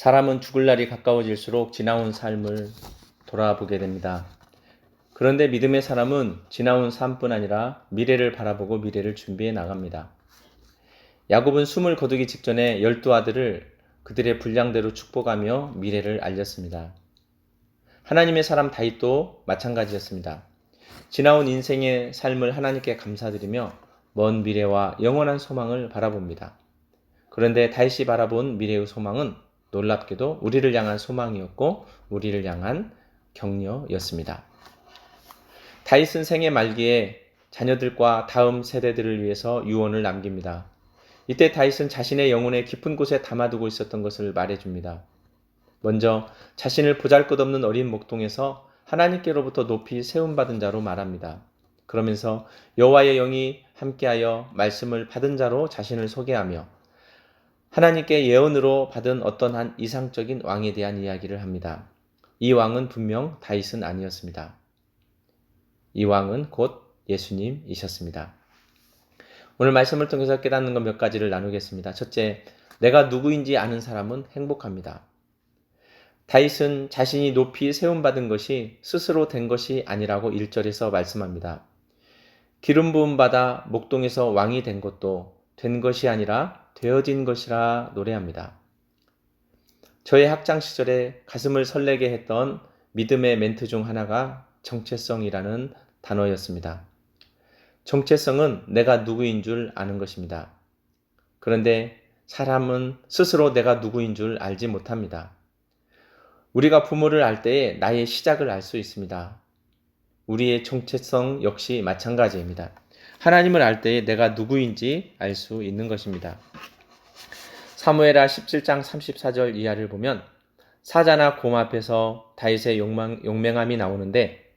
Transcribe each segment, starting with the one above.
사람은 죽을 날이 가까워질수록 지나온 삶을 돌아보게 됩니다. 그런데 믿음의 사람은 지나온 삶뿐 아니라 미래를 바라보고 미래를 준비해 나갑니다. 야곱은 숨을 거두기 직전에 12아들을 그들의 분량대로 축복하며 미래를 알렸습니다. 하나님의 사람 다윗도 마찬가지였습니다. 지나온 인생의 삶을 하나님께 감사드리며 먼 미래와 영원한 소망을 바라봅니다. 그런데 다윗이 바라본 미래의 소망은 놀랍게도 우리를 향한 소망이었고 우리를 향한 격려였습니다. 다윗은 생애 말기에 자녀들과 다음 세대들을 위해서 유언을 남깁니다. 이때 다윗은 자신의 영혼의 깊은 곳에 담아두고 있었던 것을 말해줍니다. 먼저 자신을 보잘것없는 어린 목동에서 하나님께로부터 높이 세움받은 자로 말합니다. 그러면서 여호와의 영이 함께하여 말씀을 받은 자로 자신을 소개하며 하나님께 예언으로 받은 어떤 한 이상적인 왕에 대한 이야기를 합니다. 이 왕은 분명 다윗은 아니었습니다. 이 왕은 곧 예수님이셨습니다. 오늘 말씀을 통해서 깨닫는 것 몇 가지를 나누겠습니다. 첫째, 내가 누구인지 아는 사람은 행복합니다. 다윗은 자신이 높이 세움받은 것이 스스로 된 것이 아니라고 1절에서 말씀합니다. 기름 부음 받아 목동에서 왕이 된 것도 된 것이 아니라 되어진 것이라 노래합니다. 저의 학창 시절에 가슴을 설레게 했던 믿음의 멘트 중 하나가 정체성이라는 단어였습니다. 정체성은 내가 누구인 줄 아는 것입니다. 그런데 사람은 스스로 내가 누구인 줄 알지 못합니다. 우리가 부모를 알 때에 나의 시작을 알 수 있습니다. 우리의 정체성 역시 마찬가지입니다. 하나님을 알 때에 내가 누구인지 알 수 있는 것입니다. 사무엘하 17장 34절 이하를 보면 사자나 곰 앞에서 다윗의 용맹함이 나오는데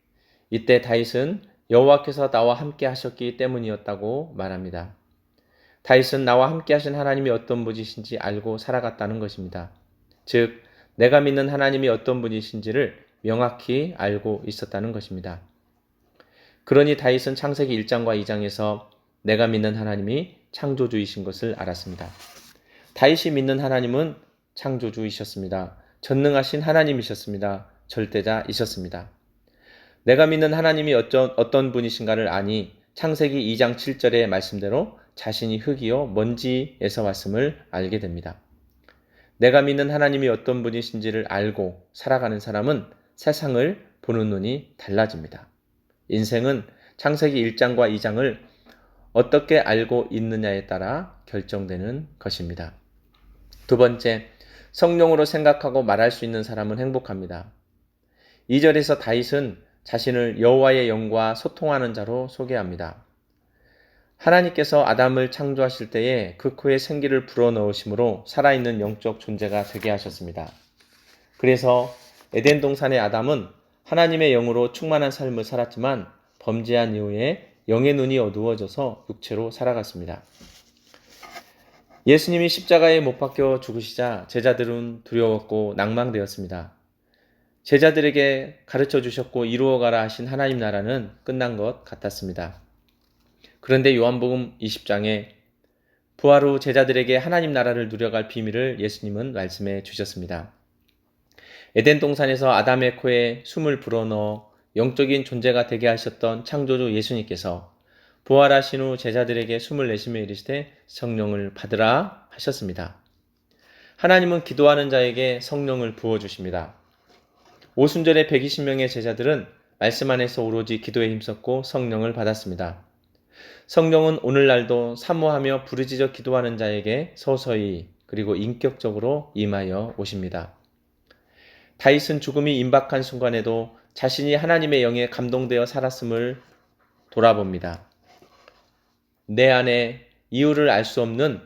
이때 다윗은 여호와께서 나와 함께 하셨기 때문이었다고 말합니다. 다윗은 나와 함께 하신 하나님이 어떤 분이신지 알고 살아갔다는 것입니다. 즉 내가 믿는 하나님이 어떤 분이신지를 명확히 알고 있었다는 것입니다. 그러니 다윗은 창세기 1장과 2장에서 내가 믿는 하나님이 창조주이신 것을 알았습니다. 다윗이 믿는 하나님은 창조주이셨습니다. 전능하신 하나님이셨습니다. 절대자이셨습니다. 내가 믿는 하나님이 어떤 분이신가를 아니 창세기 2장 7절의 말씀대로 자신이 흙이요 먼지에서 왔음을 알게 됩니다. 내가 믿는 하나님이 어떤 분이신지를 알고 살아가는 사람은 세상을 보는 눈이 달라집니다. 인생은 창세기 1장과 2장을 어떻게 알고 있느냐에 따라 결정되는 것입니다. 두 번째, 성령으로 생각하고 말할 수 있는 사람은 행복합니다. 2절에서 다윗은 자신을 여호와의 영과 소통하는 자로 소개합니다. 하나님께서 아담을 창조하실 때에 그 코에 생기를 불어넣으심으로 살아있는 영적 존재가 되게 하셨습니다. 그래서 에덴 동산의 아담은 하나님의 영으로 충만한 삶을 살았지만 범죄한 이후에 영의 눈이 어두워져서 육체로 살아갔습니다. 예수님이 십자가에 못 박혀 죽으시자 제자들은 두려웠고 낭망되었습니다. 제자들에게 가르쳐 주셨고 이루어가라 하신 하나님 나라는 끝난 것 같았습니다. 그런데 요한복음 20장에 부활 후 제자들에게 하나님 나라를 누려갈 비밀을 예수님은 말씀해 주셨습니다. 에덴 동산에서 아담의 코에 숨을 불어넣어 영적인 존재가 되게 하셨던 창조주 예수님께서 부활하신 후 제자들에게 숨을 내쉬며 이르시되 성령을 받으라 하셨습니다. 하나님은 기도하는 자에게 성령을 부어주십니다. 오순절의 120명의 제자들은 말씀 안에서 오로지 기도에 힘썼고 성령을 받았습니다. 성령은 오늘날도 사모하며 부르짖어 기도하는 자에게 서서히 그리고 인격적으로 임하여 오십니다. 다윗은 죽음이 임박한 순간에도 자신이 하나님의 영에 감동되어 살았음을 돌아봅니다. 내 안에 이유를 알 수 없는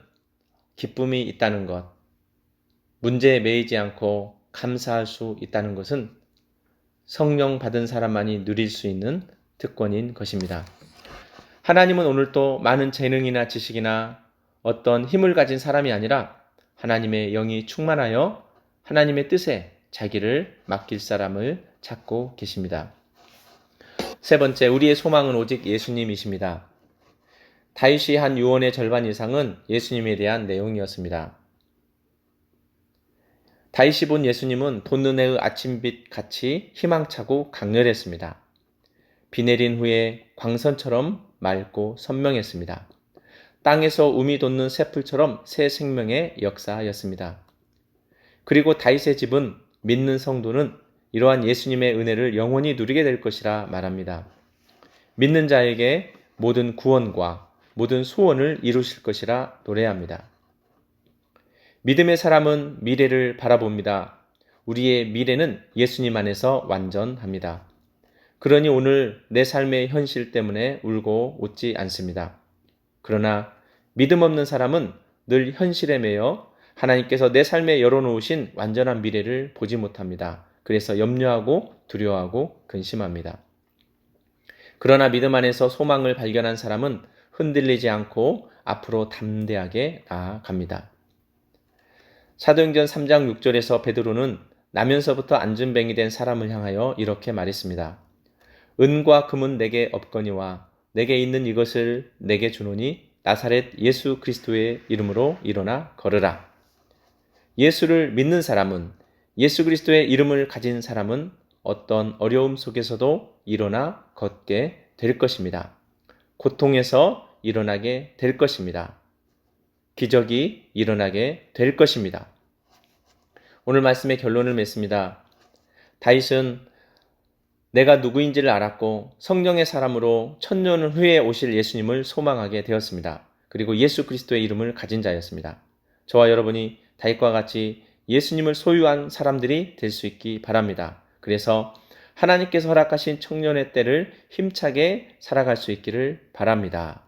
기쁨이 있다는 것, 문제에 매이지 않고 감사할 수 있다는 것은 성령 받은 사람만이 누릴 수 있는 특권인 것입니다. 하나님은 오늘도 많은 재능이나 지식이나 어떤 힘을 가진 사람이 아니라 하나님의 영이 충만하여 하나님의 뜻에 자기를 맡길 사람을 찾고 계십니다. 세 번째, 우리의 소망은 오직 예수님이십니다. 다윗이 한 유언의 절반 이상은 예수님에 대한 내용이었습니다. 다윗이 본 예수님은 본능의 아침빛 같이 희망차고 강렬했습니다. 비 내린 후에 광선처럼 맑고 선명했습니다. 땅에서 움이 돋는 새풀처럼 새 생명의 역사였습니다. 그리고 다윗의 집은 믿는 성도는 이러한 예수님의 은혜를 영원히 누리게 될 것이라 말합니다. 믿는 자에게 모든 구원과 모든 소원을 이루실 것이라 노래합니다. 믿음의 사람은 미래를 바라봅니다. 우리의 미래는 예수님 안에서 완전합니다. 그러니 오늘 내 삶의 현실 때문에 울고 웃지 않습니다. 그러나 믿음 없는 사람은 늘 현실에 매여 하나님께서 내 삶에 열어놓으신 완전한 미래를 보지 못합니다. 그래서 염려하고 두려워하고 근심합니다. 그러나 믿음 안에서 소망을 발견한 사람은 흔들리지 않고 앞으로 담대하게 나아갑니다. 사도행전 3장 6절에서 베드로는 나면서부터 안전뱅이 된 사람을 향하여 이렇게 말했습니다. 은과 금은 내게 없거니와 내게 있는 이것을 내게 주노니 나사렛 예수 그리스도의 이름으로 일어나 걸으라. 예수를 믿는 사람은, 예수 그리스도의 이름을 가진 사람은 어떤 어려움 속에서도 일어나 걷게 될 것입니다. 고통에서 일어나게 될 것입니다. 기적이 일어나게 될 것입니다. 오늘 말씀의 결론을 맺습니다. 다윗은 내가 누구인지를 알았고 성령의 사람으로 천년 후에 오실 예수님을 소망하게 되었습니다. 그리고 예수 그리스도의 이름을 가진 자였습니다. 저와 여러분이 다윗과 같이 예수님을 소유한 사람들이 될 수 있기 바랍니다. 그래서 하나님께서 허락하신 청년의 때를 힘차게 살아갈 수 있기를 바랍니다.